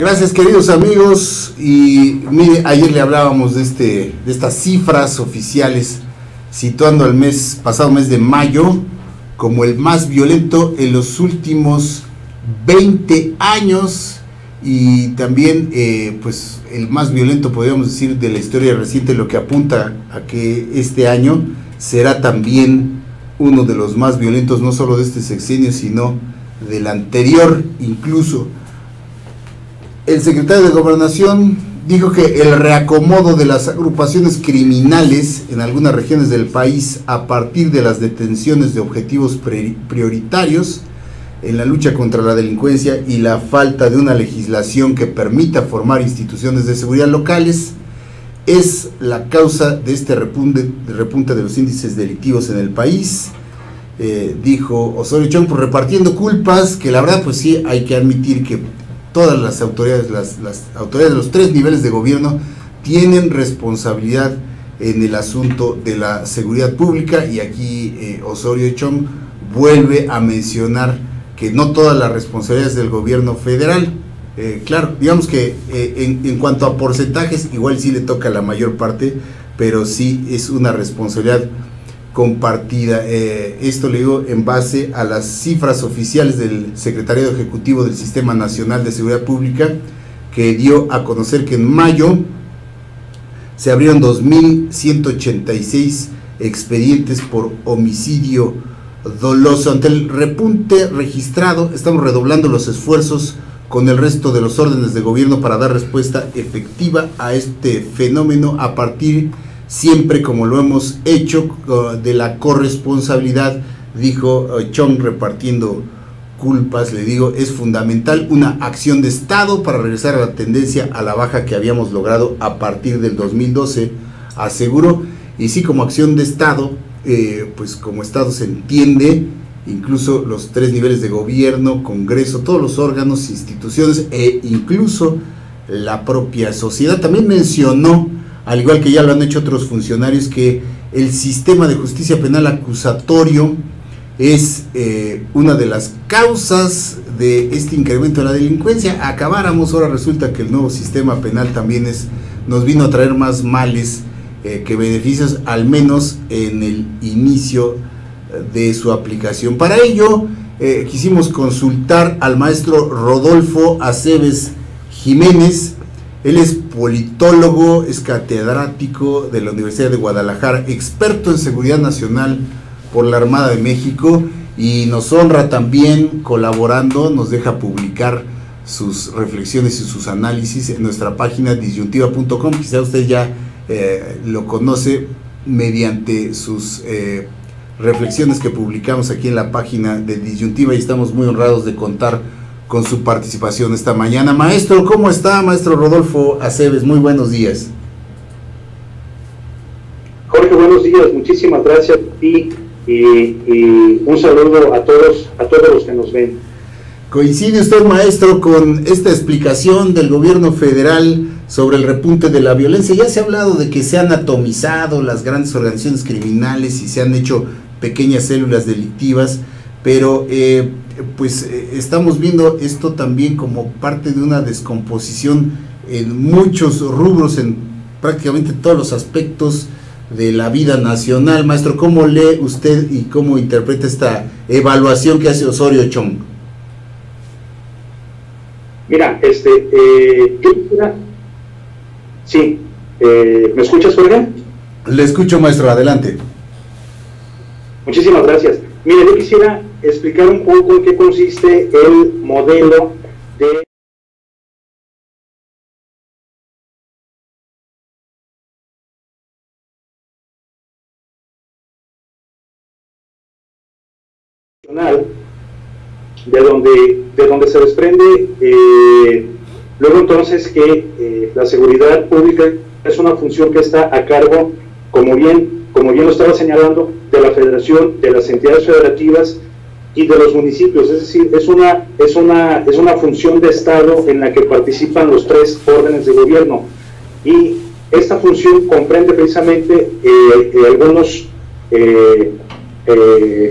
Gracias, queridos amigos. Y mire, ayer le hablábamos de estas cifras oficiales, situando al pasado mes de mayo como el más violento en los últimos 20 años y también pues el más violento, podríamos decir, de la historia reciente, lo que apunta a que este año será también uno de los más violentos, no solo de este sexenio, sino del anterior. Incluso el secretario de Gobernación dijo que el reacomodo de las agrupaciones criminales en algunas regiones del país a partir de las detenciones de objetivos prioritarios en la lucha contra la delincuencia y la falta de una legislación que permita formar instituciones de seguridad locales es la causa de este repunte de los índices delictivos en el país. Dijo Osorio Chong, pues repartiendo culpas, que la verdad pues sí hay que admitir que todas las autoridades, las autoridades de los tres niveles de gobierno tienen responsabilidad en el asunto de la seguridad pública, y aquí Osorio Chong vuelve a mencionar que no todas las responsabilidades del gobierno federal. Claro, digamos que en cuanto a porcentajes igual sí le toca la mayor parte, pero sí es una responsabilidad compartida. Esto le digo en base a las cifras oficiales del Secretariado Ejecutivo del Sistema Nacional de Seguridad Pública, que dio a conocer que en mayo se abrieron 2.186 expedientes por homicidio doloso. Ante el repunte registrado, estamos redoblando los esfuerzos con el resto de los órdenes de gobierno para dar respuesta efectiva a este fenómeno a partir siempre, como lo hemos hecho, de la corresponsabilidad, dijo Chong, repartiendo culpas. Le digo, es fundamental una acción de Estado para regresar a la tendencia a la baja que habíamos logrado a partir del 2012, aseguró. Y sí, como acción de Estado, pues como Estado se entiende incluso los tres niveles de gobierno, Congreso, todos los órganos, instituciones e incluso la propia sociedad. También mencionó, al igual que ya lo han hecho otros funcionarios, que el sistema de justicia penal acusatorio es una de las causas de este incremento de la delincuencia. Acabáramos, ahora resulta que el nuevo sistema penal también nos vino a traer más males que beneficios, al menos en el inicio de su aplicación. Para ello quisimos consultar al maestro Rodolfo Aceves Jiménez. Él es politólogo, es catedrático de la Universidad de Guadalajara, experto en seguridad nacional por la Armada de México, y nos honra también colaborando, nos deja publicar sus reflexiones y sus análisis en nuestra página disyuntiva.com. Quizá usted ya lo conoce mediante sus reflexiones que publicamos aquí en la página de Disyuntiva, y estamos muy honrados de contar con su participación esta mañana. Maestro, ¿cómo está? Maestro Rodolfo Aceves, muy buenos días. Jorge, buenos días, muchísimas gracias a ti y un saludo a todos los que nos ven. ¿Coincide usted, maestro, con esta explicación del gobierno federal sobre el repunte de la violencia? Ya se ha hablado de que se han atomizado las grandes organizaciones criminales y se han hecho pequeñas células delictivas, pero pues estamos viendo esto también como parte de una descomposición en muchos rubros, en prácticamente todos los aspectos de la vida nacional. Maestro, ¿cómo lee usted y cómo interpreta esta evaluación que hace Osorio Chong? Mira, sí, ¿me escuchas, Jorge? Le escucho, maestro, adelante. Muchísimas gracias. Mire, yo quisiera explicar un poco en qué consiste el modelo de de donde se desprende luego entonces que la seguridad pública es una función que está a cargo, como bien lo estaba señalando, de la Federación, de las entidades federativas y de los municipios. Es decir, es una función de Estado en la que participan los tres órdenes de gobierno, y esta función comprende precisamente algunos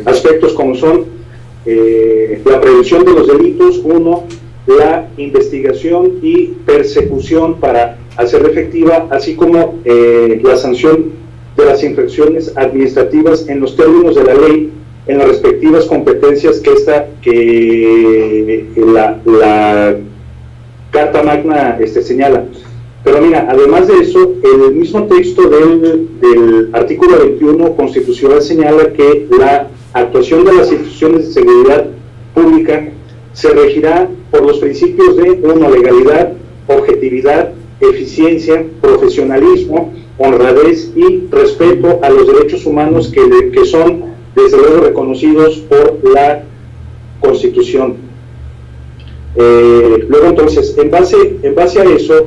aspectos como son la prevención de los delitos, uno, la investigación y persecución para hacer efectiva, así como la sanción de las infracciones administrativas en los términos de la ley, en las respectivas competencias que la Carta Magna señala. Pero mira, además de eso, el mismo texto del artículo 21 constitucional señala que la actuación de las instituciones de seguridad pública se regirá por los principios de, uno, legalidad, objetividad, eficiencia, profesionalismo, honradez y respeto a los derechos humanos que son, desde luego, reconocidos por la Constitución. Luego, entonces, en base a eso,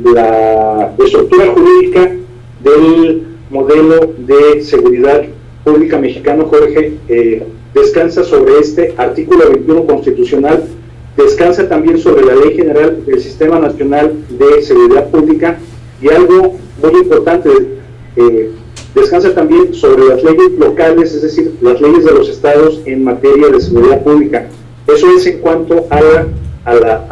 la estructura jurídica del modelo de seguridad pública mexicano, Jorge, descansa sobre este artículo 21 constitucional, descansa también sobre la Ley General del Sistema Nacional de Seguridad Pública, y algo muy importante, descansa también sobre las leyes locales, es decir, las leyes de los estados en materia de seguridad pública. Eso es en cuanto a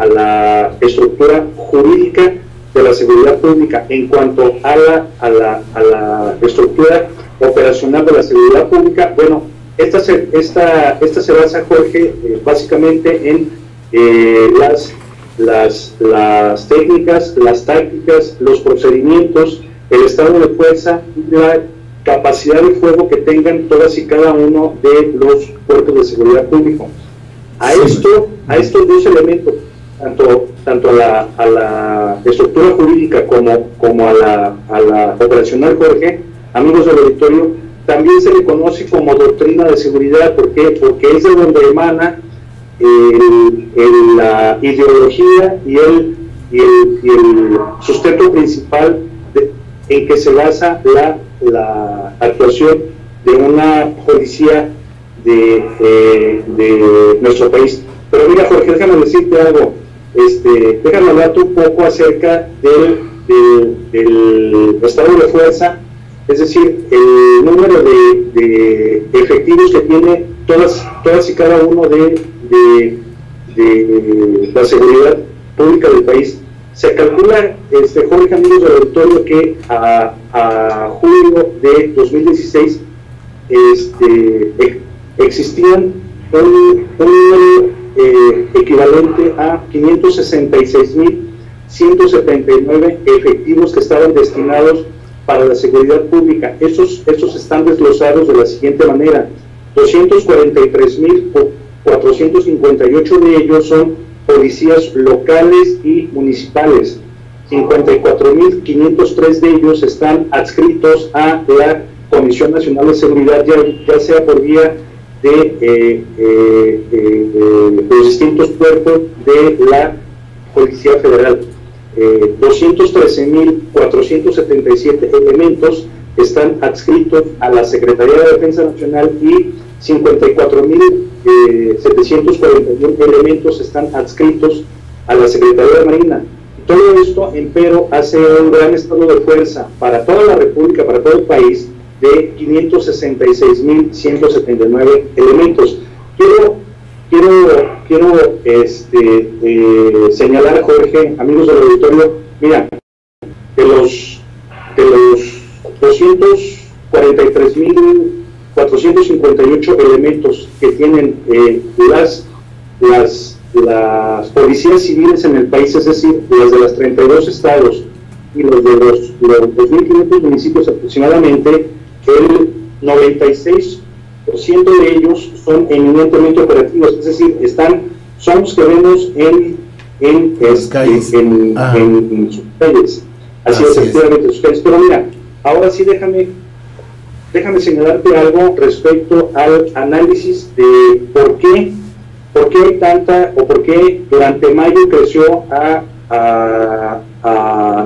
la estructura jurídica de la seguridad pública. En cuanto a la estructura operacional de la seguridad pública, bueno, esta se basa, Jorge, básicamente en las técnicas, las tácticas, los procedimientos, el estado de fuerza y la capacidad de fuego que tengan todas y cada uno de los cuerpos de seguridad pública. A estos dos elementos, tanto a la estructura jurídica como a la operacional, Jorge, amigos del auditorio, también se le conoce como doctrina de seguridad. ¿Por qué? Porque es de donde emana la ideología y el sustento principal en que se basa la actuación de una policía de nuestro país. Pero mira, Jorge, déjame decirte algo, déjame hablarte un poco acerca del estado de fuerza, es decir, el número de efectivos que tiene todas y cada uno de la seguridad pública del país. Se calcula, Jorge, amigos del auditorio, que a julio de 2016 existían un número equivalente a 566.179 efectivos que estaban destinados para la seguridad pública. Estos están desglosados de la siguiente manera: 243.458 de ellos son policías locales y municipales, 54.503 de ellos están adscritos a la Comisión Nacional de Seguridad, ya sea por vía de los distintos cuerpos de la Policía Federal. 213.477 elementos están adscritos a la Secretaría de Defensa Nacional y 54.741 elementos están adscritos a la Secretaría de Marina. Todo esto, empero, hace un gran estado de fuerza para toda la República, para todo el país, de 566.179 elementos. Quiero señalar, Jorge, amigos del auditorio, mira, de los 243.458 elementos que tienen las policías civiles en el país, es decir, las de los 32 estados y los de los 2.500 municipios aproximadamente, el 96% de ellos son eminentemente operativos, es decir, son los que vemos en sus calles. Así es, efectivamente, sus calles. Pero mira, ahora sí déjame señalarte algo respecto al análisis de por qué hay tanta, o por qué durante mayo creció a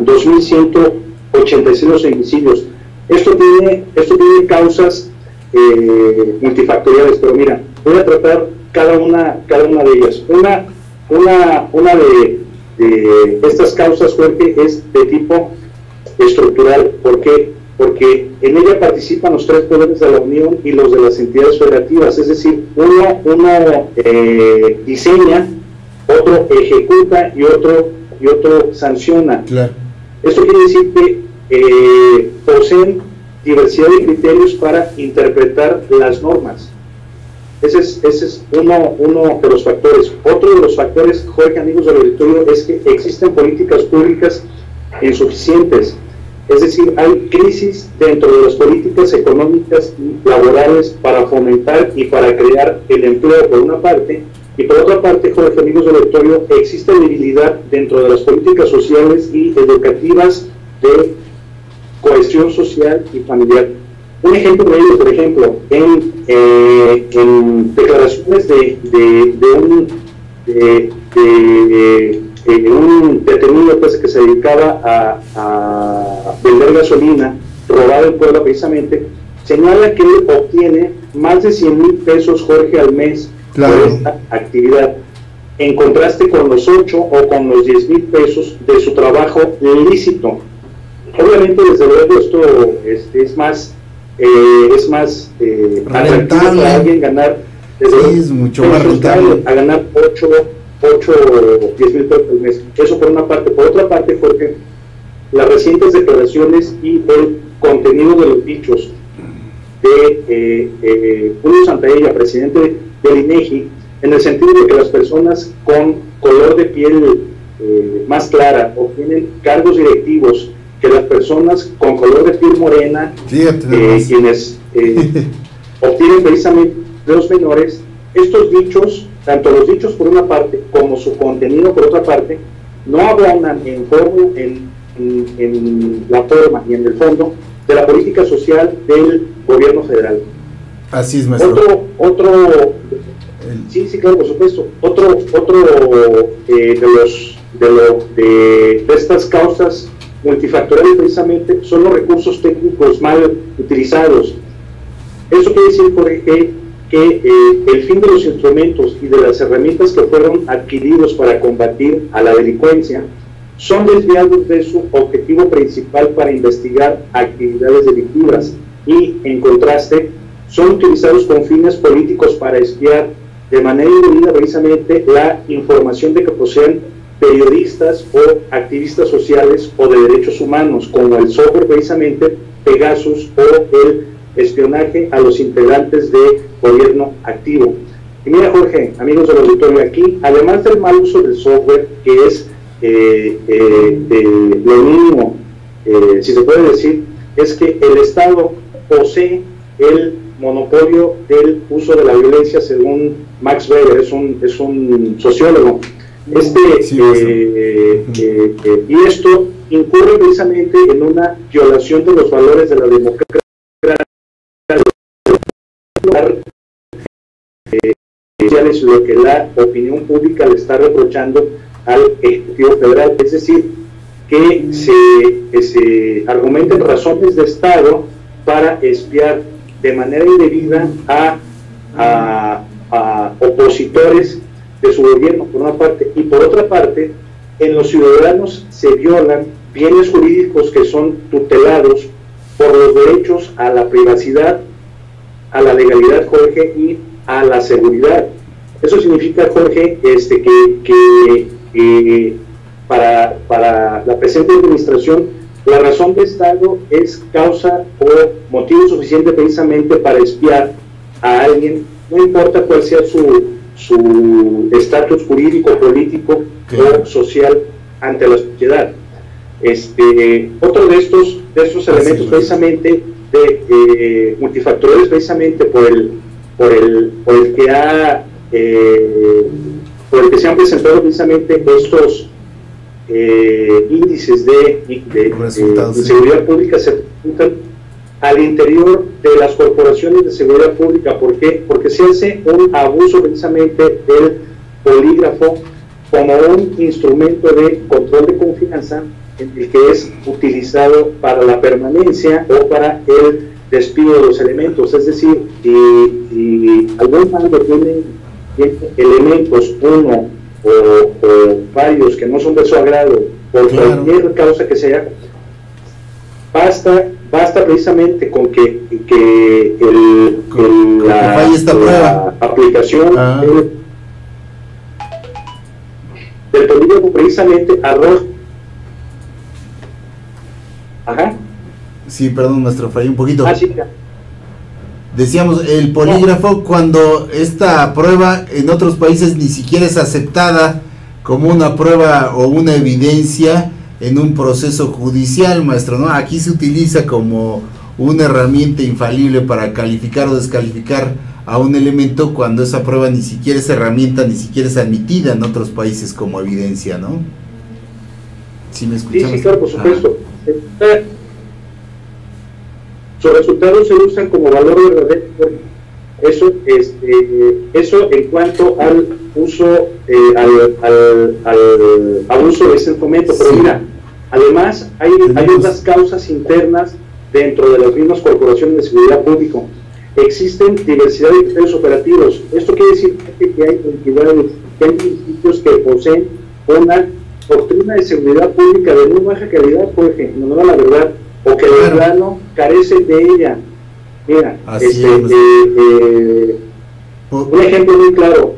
2.186 los homicidios. Esto tiene causas multifactoriales, pero mira, voy a tratar cada una de ellas. Una de estas causas, Jorge, es de tipo estructural. ¿Por qué? porque en ella participan los tres poderes de la Unión y los de las entidades federativas, es decir, uno diseña, otro ejecuta y otro sanciona. Claro. Esto quiere decir que poseen diversidad de criterios para interpretar las normas. Ese es uno de los factores. Otro de los factores, Jorge, amigos del auditorio, es que existen políticas públicas insuficientes. Es decir, hay crisis dentro de las políticas económicas y laborales para fomentar y para crear el empleo por una parte, y por otra parte, Jorge, amigos del auditorio, existe debilidad dentro de las políticas sociales y educativas de cohesión social y familiar. Un ejemplo de ello, por ejemplo, en declaraciones de un detenido pues, que se dedicaba a vender gasolina robada en Puebla precisamente, señala que él obtiene más de 100,000 pesos, Jorge, al mes, claro, por esta actividad, en contraste con los 8 o con los 10,000 pesos de su trabajo lícito. Obviamente, desde luego, esto es más atractivo para alguien ganar, sí, es mucho más rentable a ganar 8 o 10,000 pesos al mes. Eso por una parte. Por otra parte, porque las recientes declaraciones y el contenido de los dichos de Julio Santaella, presidente del INEGI, en el sentido de que las personas con color de piel más clara obtienen cargos directivos que las personas con color de piel morena, quienes obtienen precisamente de los menores. Estos dichos, tanto los dichos por una parte como su contenido por otra parte, no abonan en la forma y en el fondo de la política social del gobierno federal. Así es, maestro. Sí, claro, por supuesto. Otro de estas causas multifactoriales precisamente son los recursos técnicos mal utilizados. Eso quiere decir, Jorge, que el fin de los instrumentos y de las herramientas que fueron adquiridos para combatir a la delincuencia son desviados de su objetivo principal para investigar actividades delictivas y, en contraste, son utilizados con fines políticos para espiar de manera indebida precisamente la información de que poseen periodistas o activistas sociales o de derechos humanos, como el software precisamente Pegasus o el espionaje a los integrantes de gobierno activo. Y mira, Jorge, amigos del auditorio, aquí, además del mal uso del software, que es lo mínimo, si se puede decir, es que el Estado posee el monopolio del uso de la violencia, según Max Weber, es un sociólogo. Y esto incurre precisamente en una violación de los valores de la democracia, es lo que la opinión pública le está reprochando al Ejecutivo Federal, es decir, que se argumenten razones de Estado para espiar de manera indebida a opositores de su gobierno, por una parte, y por otra parte, en los ciudadanos se violan bienes jurídicos que son tutelados por los derechos a la privacidad, a la legalidad, Jorge, y a la seguridad. Eso significa, Jorge, que para la presente administración, la razón de Estado es causa o motivo suficiente precisamente para espiar a alguien, no importa cuál sea su estatus jurídico, político o social ante la sociedad. Otro de estos elementos precisamente multifactoriales, precisamente por el que se han presentado precisamente estos índices de inseguridad pública, se presentan al interior de las corporaciones de seguridad pública. ¿Por qué? Porque se hace un abuso precisamente del polígrafo como un instrumento de control de confianza, en el que es utilizado para la permanencia o para el despido de los elementos. Es decir, si algún mando tiene elementos, uno o varios, que no son de su agrado, por cualquier causa que sea, basta basta precisamente con que falle esta prueba. La aplicación del polígrafo precisamente arroja. Ajá. Sí, perdón, maestro, fallé un poquito. Sí, ya. Decíamos, el polígrafo, cuando esta prueba en otros países ni siquiera es aceptada como una prueba o una evidencia en un proceso judicial, maestro, ¿no? Aquí se utiliza como una herramienta infalible para calificar o descalificar a un elemento cuando esa prueba ni siquiera es herramienta, ni siquiera es admitida en otros países como evidencia, ¿no? ¿Sí me escuchan? Sí, claro, por supuesto. Sus resultados se usan como valor verdadero. Eso en cuanto al uso, al abuso de ese instrumento. Pero mira, además hay otras causas internas dentro de las mismas corporaciones de seguridad pública. Existen diversidad de criterios operativos. Esto quiere decir que hay entidades, que hay municipios que poseen una doctrina de seguridad pública de muy baja calidad, por ejemplo, no da la verdad, o que de plano carece de ella. Mira, un ejemplo muy claro,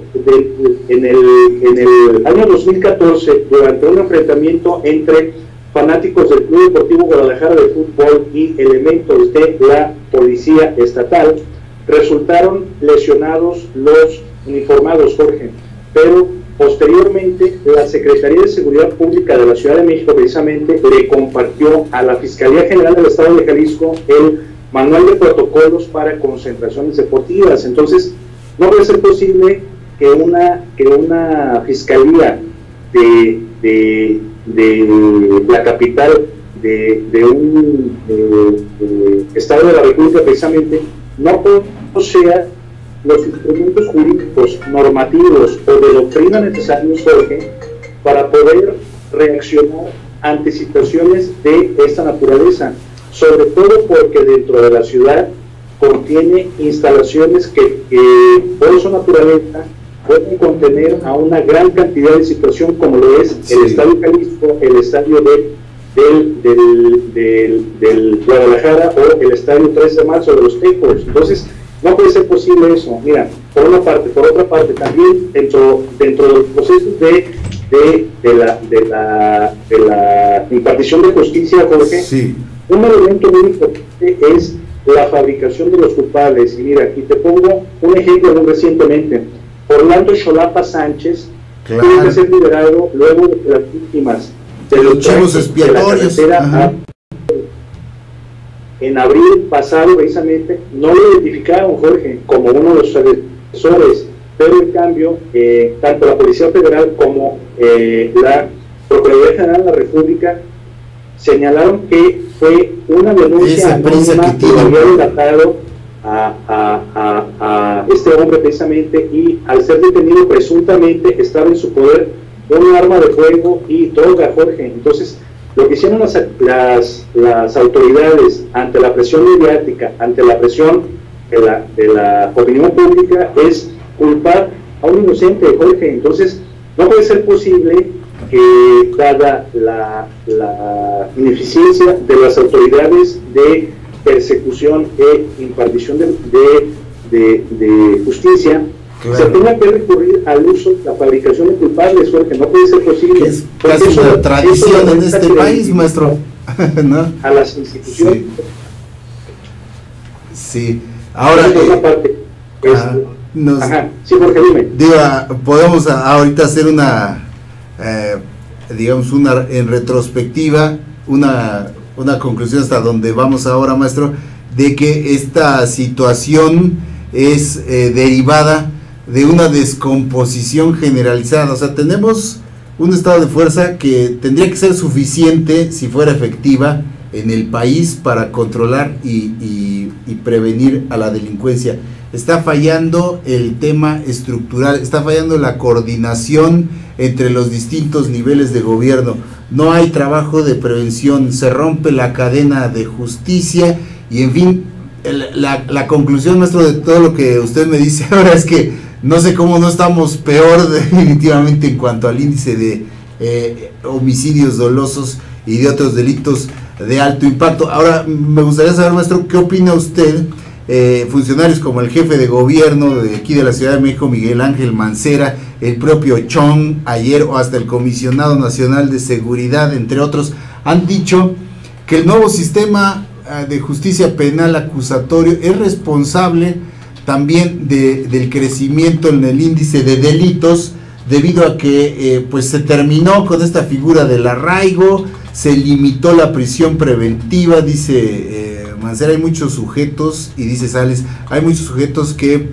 en el año 2014, durante un enfrentamiento entre fanáticos del Club Deportivo Guadalajara de fútbol y elementos de la policía estatal, resultaron lesionados los uniformados, Jorge, pero posteriormente la Secretaría de Seguridad Pública de la Ciudad de México precisamente le compartió a la Fiscalía General del Estado de Jalisco el manual de protocolos para concentraciones deportivas. Entonces, no puede ser posible que una fiscalía de la capital de un estado de la República precisamente no posea los instrumentos jurídicos, normativos o de doctrina necesarios, Jorge, para poder reaccionar ante situaciones de esta naturaleza, sobre todo porque dentro de la ciudad contiene instalaciones que por su naturaleza pueden contener a una gran cantidad de situación, como lo es el Estadio Jalisco, el estadio del Guadalajara o el Estadio 3 de Marzo de los Tecos. Entonces, no puede ser posible eso. Mira, por una parte, por otra parte, también dentro de los procesos de la impartición de justicia, Jorge, un elemento muy importante es la fabricación de los culpables. Y mira, aquí te pongo un ejemplo muy recientemente. Orlando Xolapa Sánchez tuvo que ser liberado luego de que las víctimas de los chivos expiatorios en abril pasado precisamente no lo identificaron, Jorge, como uno de los agresores, pero en cambio tanto la Policía Federal como la Procuraduría General de la República señalaron que fue una denuncia anónima que había delatado a este hombre precisamente, y al ser detenido presuntamente estaba en su poder un arma de fuego y droga, Jorge. Entonces, lo que hicieron las autoridades ante la presión mediática, ante la presión de la opinión pública, es culpar a un inocente, Jorge. Entonces, no puede ser posible que, dada la ineficiencia de las autoridades de persecución e impartición de justicia, se tenga que recurrir al uso, la fabricación de culpables, Jorge. No puede ser posible. Es casi una tradición en este país, maestro. ¿No? A las instituciones. Sí. Ahora, sí, Jorge, dime. Podemos ahorita hacer una, digamos, en retrospectiva, una conclusión hasta donde vamos ahora, maestro, de que esta situación es derivada de una descomposición generalizada. O sea, tenemos un estado de fuerza que tendría que ser suficiente, si fuera efectiva, en el país para controlar y prevenir a la delincuencia. Está fallando el tema estructural, está fallando la coordinación entre los distintos niveles de gobierno. No hay trabajo de prevención, se rompe la cadena de justicia y, en fin, la conclusión, maestro, de todo lo que usted me dice ahora es que no sé cómo no estamos peor definitivamente en cuanto al índice de homicidios dolosos y de otros delitos de alto impacto. Ahora, me gustaría saber, maestro, ¿qué opina usted? Funcionarios como el jefe de gobierno de aquí de la Ciudad de México, Miguel Ángel Mancera, el propio Chong ayer, o hasta el comisionado nacional de seguridad, entre otros, han dicho que el nuevo sistema de justicia penal acusatorio es responsable también del crecimiento en el índice de delitos, debido a que pues se terminó con esta figura del arraigo, se limitó la prisión preventiva, dice Mancera. Hay muchos sujetos, y dice Sales, hay muchos sujetos que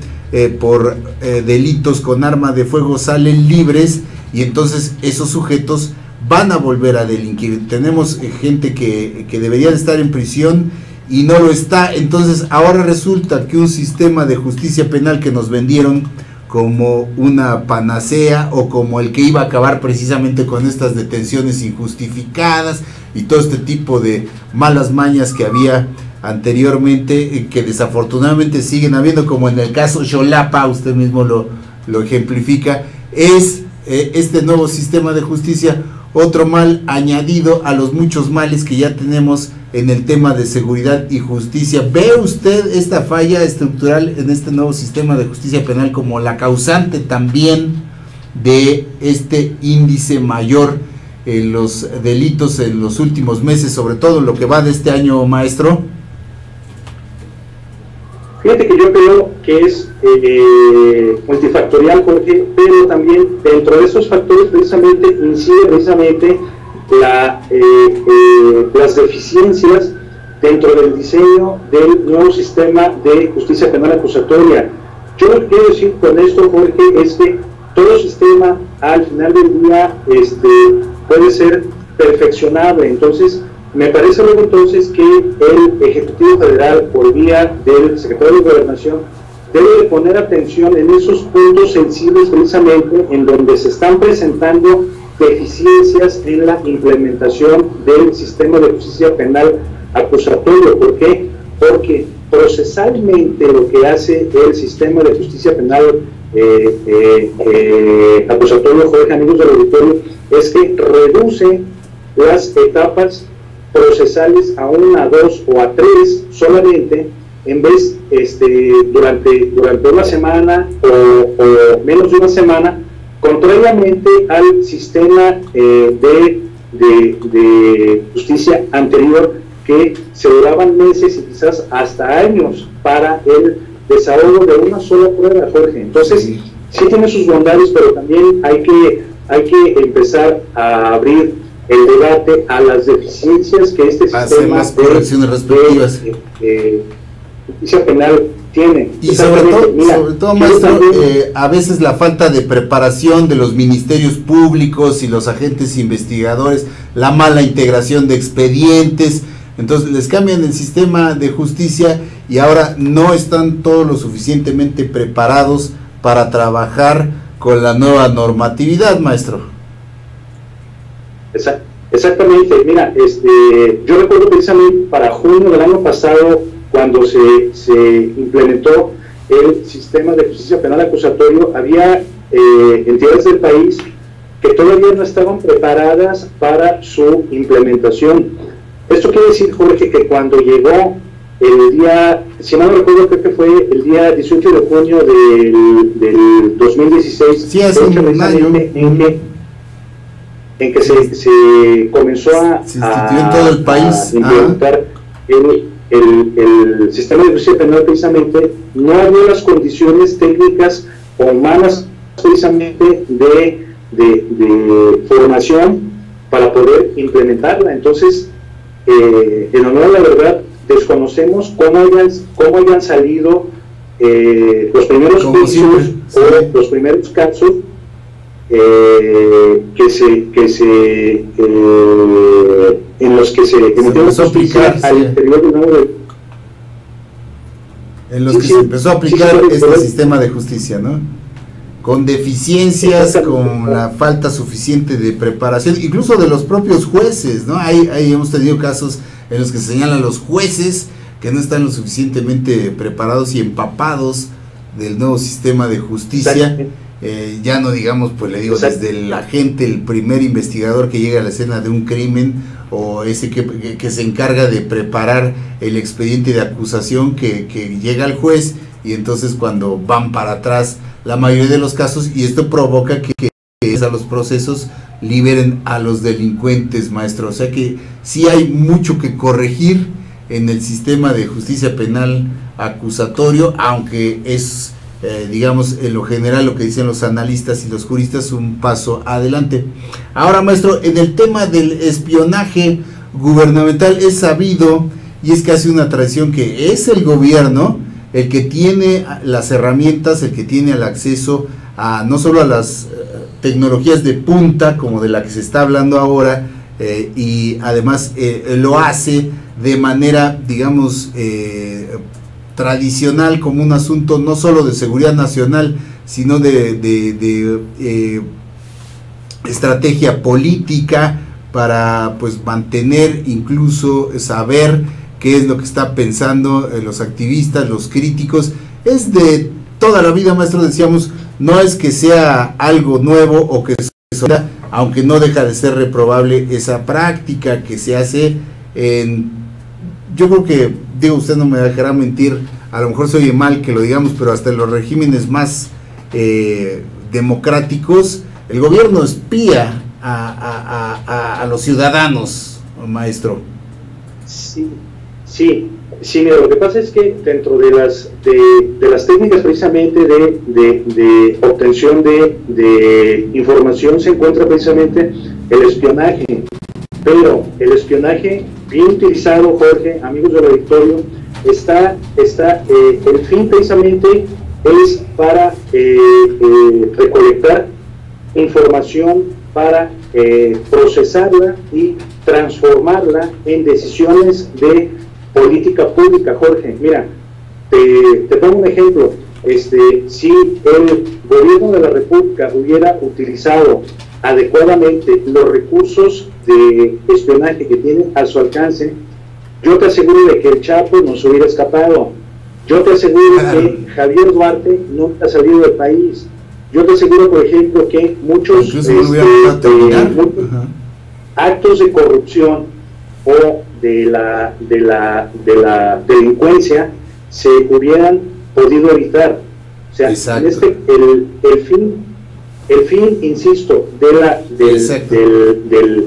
por delitos con arma de fuego salen libres, y entonces esos sujetos van a volver a delinquir. Tenemos gente que debería de estar en prisión y no lo está. Entonces ahora resulta que un sistema de justicia penal que nos vendieron como una panacea, o como el que iba a acabar precisamente con estas detenciones injustificadas y todo este tipo de malas mañas que había anteriormente, que desafortunadamente siguen habiendo, como en el caso Xolapa, usted mismo lo ejemplifica, es este nuevo sistema de justicia otro mal añadido a los muchos males que ya tenemos en el tema de seguridad y justicia. ¿Ve usted esta falla estructural en este nuevo sistema de justicia penal como la causante también de este índice mayor en los delitos en los últimos meses, sobre todo lo que va de este año, maestro? Fíjate que yo creo que es multifactorial, Jorge, pero también dentro de esos factores precisamente incide precisamente las deficiencias dentro del diseño del nuevo sistema de justicia penal acusatoria. Yo lo que quiero decir con esto, Jorge, es que todo sistema al final del día puede ser perfeccionable. Entonces, me parece luego entonces que el Ejecutivo Federal, por vía del Secretario de Gobernación, debe de poner atención en esos puntos sensibles precisamente en donde se están presentando deficiencias en la implementación del sistema de justicia penal acusatorio. ¿Por qué? Porque procesalmente lo que hace el sistema de justicia penal acusatorio, Jorge, amigos del auditorio, es que reduce las etapas procesales a 1, a 2 o a 3 solamente, en vez durante una semana o menos de una semana, contrariamente al sistema de justicia anterior, que se duraban meses y quizás hasta años para el desahogo de una sola prueba, Jorge. Entonces, sí tiene sus bondades, pero también hay que empezar a abrir el debate a las deficiencias que este sistema las correcciones respectivas de justicia penal tiene. Y sobre todo, maestro, a veces la falta de preparación de los ministerios públicos y los agentes investigadores, la mala integración de expedientes. Entonces les cambian el sistema de justicia y ahora no están todos lo suficientemente preparados para trabajar con la nueva normatividad, maestro. Exactamente. Mira, yo recuerdo precisamente para junio del año pasado, cuando se implementó el sistema de justicia penal acusatorio, había entidades del país que todavía no estaban preparadas para su implementación. Esto quiere decir, Jorge, que cuando llegó el día, si no recuerdo, creo que fue el día 18 de junio del 2016, sí, hace un año, en que se comenzó a implementar el sistema de justicia penal, precisamente, no había las condiciones técnicas o humanas precisamente de formación para poder implementarla. Entonces, en honor a la verdad, desconocemos cómo hayan salido los primeros juicios o los primeros casos en los que se empezó a aplicar al interior de nuevo en los que se empezó a aplicar este sistema de justicia, ¿no? Con deficiencias, con la falta suficiente de preparación, incluso de los propios jueces, ¿no? Ahí hemos tenido casos en los que se señalan los jueces que no están lo suficientemente preparados y empapados del nuevo sistema de justicia. ya no digamos, pues le digo, desde el agente, el primer investigador que llega a la escena de un crimen, o ese que se encarga de preparar el expediente de acusación que llega al juez, y entonces cuando van para atrás la mayoría de los casos, y esto provoca que a los procesos liberen a los delincuentes, maestro. O sea que sí hay mucho que corregir en el sistema de justicia penal acusatorio, aunque es digamos, en lo general, lo que dicen los analistas y los juristas, un paso adelante. Ahora, maestro, en el tema del espionaje gubernamental es sabido, y es casi una tradición, que es el gobierno el que tiene las herramientas, el que tiene el acceso a no solo a las tecnologías de punta, como de la que se está hablando ahora, y además lo hace de manera, digamos, tradicional, como un asunto no solo de seguridad nacional, sino de estrategia política, para pues mantener, incluso saber qué es lo que está pensando los activistas, los críticos. Es de toda la vida, maestro, decíamos, no es que sea algo nuevo o que sea, aunque no deja de ser reprobable esa práctica que se hace en, yo creo que, digo, usted no me dejará mentir, a lo mejor se oye mal que lo digamos, pero hasta en los regímenes más democráticos, el gobierno espía a los ciudadanos, maestro. Sí, mira, lo que pasa es que dentro de las técnicas precisamente de obtención de información se encuentra precisamente el espionaje, pero el espionaje bien utilizado, Jorge, amigos del auditorio, el fin precisamente es para recolectar información, para procesarla y transformarla en decisiones de política pública, Jorge. Mira, te pongo un ejemplo. Si el gobierno de la República hubiera utilizado adecuadamente los recursos de espionaje que tiene a su alcance, yo te aseguro de que el Chapo no se hubiera escapado. Yo te aseguro que Javier Duarte no ha salido del país. Yo te aseguro, por ejemplo, que muchos actos de corrupción o de la delincuencia se hubieran podido evitar. O sea, el fin, insisto, del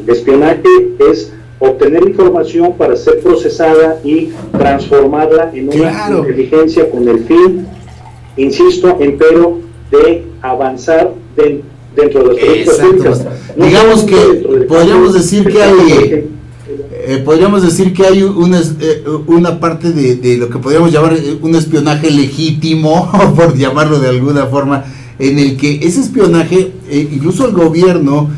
espionaje es obtener información para ser procesada y transformarla en una inteligencia con el fin, insisto, empero de avanzar dentro de los políticas públicas. Digamos que podríamos decir que hay una parte de lo que podríamos llamar un espionaje legítimo, por llamarlo de alguna forma, en el que ese espionaje, incluso el gobierno,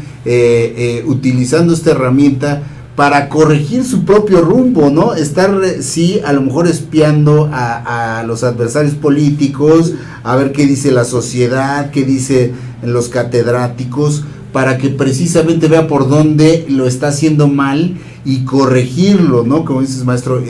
utilizando esta herramienta para corregir su propio rumbo, ¿no? Estar, sí, a lo mejor espiando a los adversarios políticos, a ver qué dice la sociedad, qué dicen los catedráticos, para que precisamente vea por dónde lo está haciendo mal y corregirlo, ¿no? Como dices, maestro,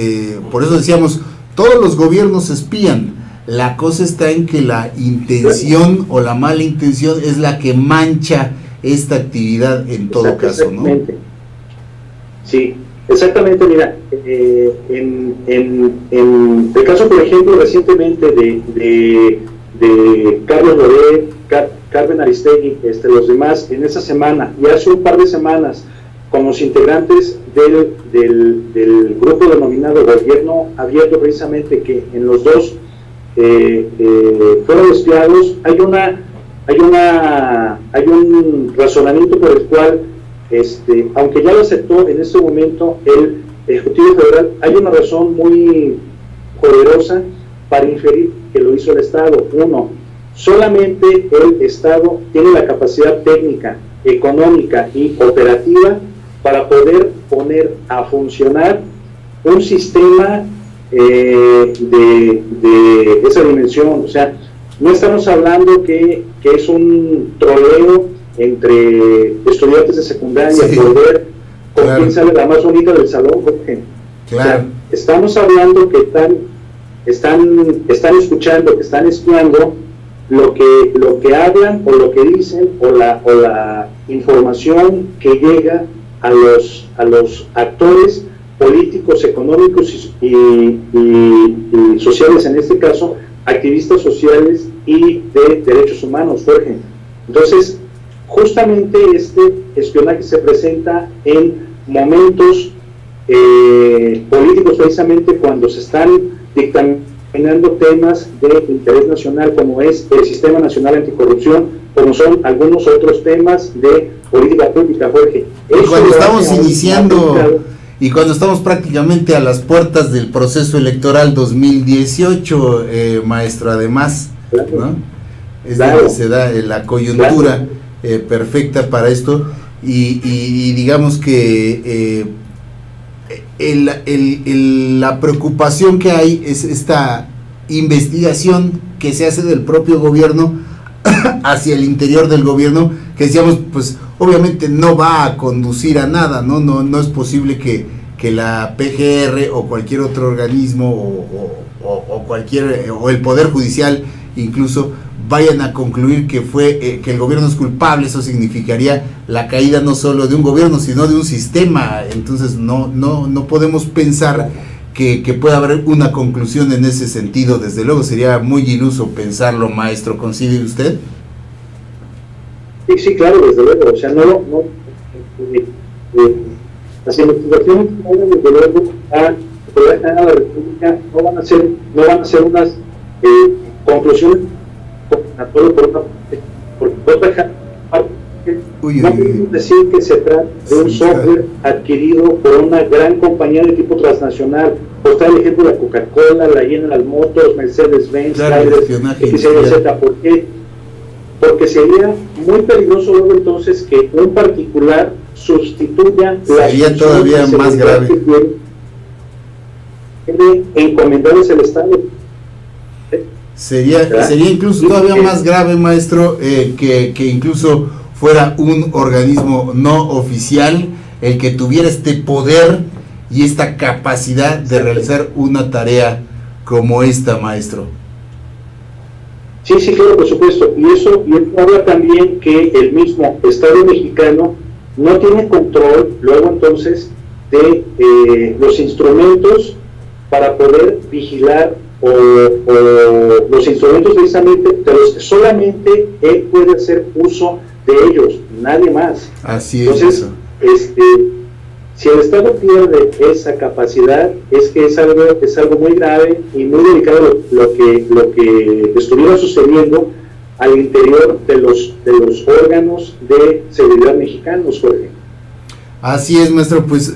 por eso decíamos, todos los gobiernos espían. La cosa está en que la intención o la mala intención es la que mancha esta actividad en todo caso, ¿no? Sí, exactamente. Mira, en el caso, por ejemplo, recientemente de Carlos Loret, Carmen Aristegui, los demás, en esa semana y hace un par de semanas, con los integrantes del grupo denominado Gobierno Abierto, precisamente, que en los dos fueron espiados, hay un razonamiento por el cual, aunque ya lo aceptó en este momento el Ejecutivo Federal, hay una razón muy poderosa para inferir que lo hizo el Estado. Uno, solamente el Estado tiene la capacidad técnica, económica y operativa para poder poner a funcionar un sistema de esa dimensión. O sea, no estamos hablando que es un troleo entre estudiantes de secundaria, por ver con quién sale la más bonita del salón, Jorge. O sea, estamos hablando que están escuchando, que están espiando lo que hablan o lo que dicen o la información que llega a los actores políticos, económicos y sociales, en este caso, activistas sociales y de derechos humanos, Jorge. Entonces, justamente este espionaje se presenta en momentos políticos, precisamente cuando se están dictaminando temas de interés nacional, como es el Sistema Nacional Anticorrupción, como son algunos otros temas de política pública, Jorge. Y cuando estamos iniciando y cuando estamos prácticamente a las puertas del proceso electoral 2018, maestro, además, claro, ¿no? Es claro, donde se da la coyuntura, claro, perfecta para esto, y digamos que la preocupación que hay es esta investigación que se hace del propio gobierno hacia el interior del gobierno, que decíamos, pues obviamente no va a conducir a nada, no es posible que la PGR o cualquier otro organismo o el Poder Judicial incluso vayan a concluir que que el gobierno es culpable. Eso significaría la caída no solo de un gobierno, sino de un sistema. Entonces no podemos pensar que pueda haber una conclusión en ese sentido. Desde luego sería muy iluso pensarlo, maestro. ¿Considera usted? Sí, claro, desde luego. O sea, las investigaciones desde luego a la República no van a ser unas conclusiones porque no podemos decir que se trata de un software adquirido por una gran compañía de tipo transnacional. Por tal ejemplo, la Coca-Cola, la General Motors, Mercedes-Benz, etc. ¿Por qué? Porque sería muy peligroso luego entonces que un particular sustituya sería todavía más grave encomendadas al Estado. Sería incluso todavía más grave, maestro, que incluso fuera un organismo no oficial el que tuviera este poder y esta capacidad de realizar una tarea como esta, maestro. Sí, claro, por supuesto. Y eso habla también que el mismo Estado mexicano no tiene control luego entonces de los instrumentos para poder vigilar o los instrumentos precisamente de los que solamente él puede hacer uso de ellos, nadie más. Así es. Entonces, si el Estado pierde esa capacidad, es que es algo muy grave y muy delicado lo que estuviera sucediendo al interior de los órganos de seguridad mexicanos, Jorge. Así es, maestro. Pues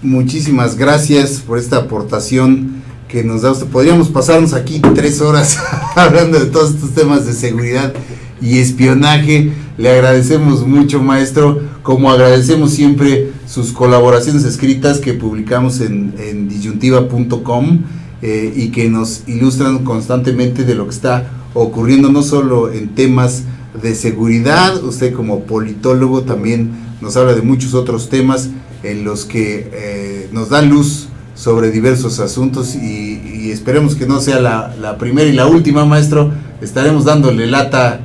muchísimas gracias por esta aportación que nos da usted. Podríamos pasarnos aquí 3 horas hablando de todos estos temas de seguridad y espionaje. Le agradecemos mucho, maestro, como agradecemos siempre sus colaboraciones escritas que publicamos en disyuntiva.com y que nos ilustran constantemente de lo que está ocurriendo, no solo en temas de seguridad. Usted como politólogo también nos habla de muchos otros temas en los que nos da luz sobre diversos asuntos, y esperemos que no sea la primera y la última, maestro. Estaremos dándole lata,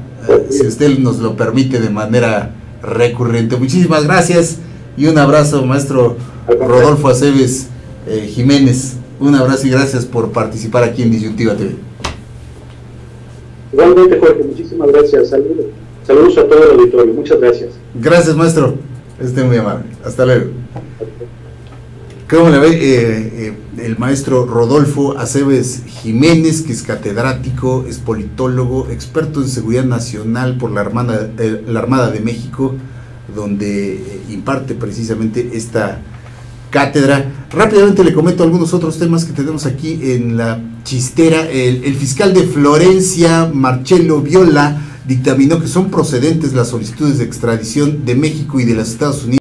si usted nos lo permite, de manera recurrente. Muchísimas gracias y un abrazo, maestro Rodolfo Aceves Jiménez. Un abrazo y gracias por participar aquí en Disyuntiva TV. Igualmente, Jorge, muchísimas gracias. Saludos a todo el auditorio. Muchas gracias. Gracias, maestro. Esté muy amable. Hasta luego. ¿Cómo le ve el maestro Rodolfo Aceves Jiménez, que es catedrático, es politólogo, experto en seguridad nacional por la Armada de México, donde imparte precisamente esta cátedra? Rápidamente le comento algunos otros temas que tenemos aquí en la chistera. El fiscal de Florencia, Marcelo Viola, dictaminó que son procedentes las solicitudes de extradición de México y de los Estados Unidos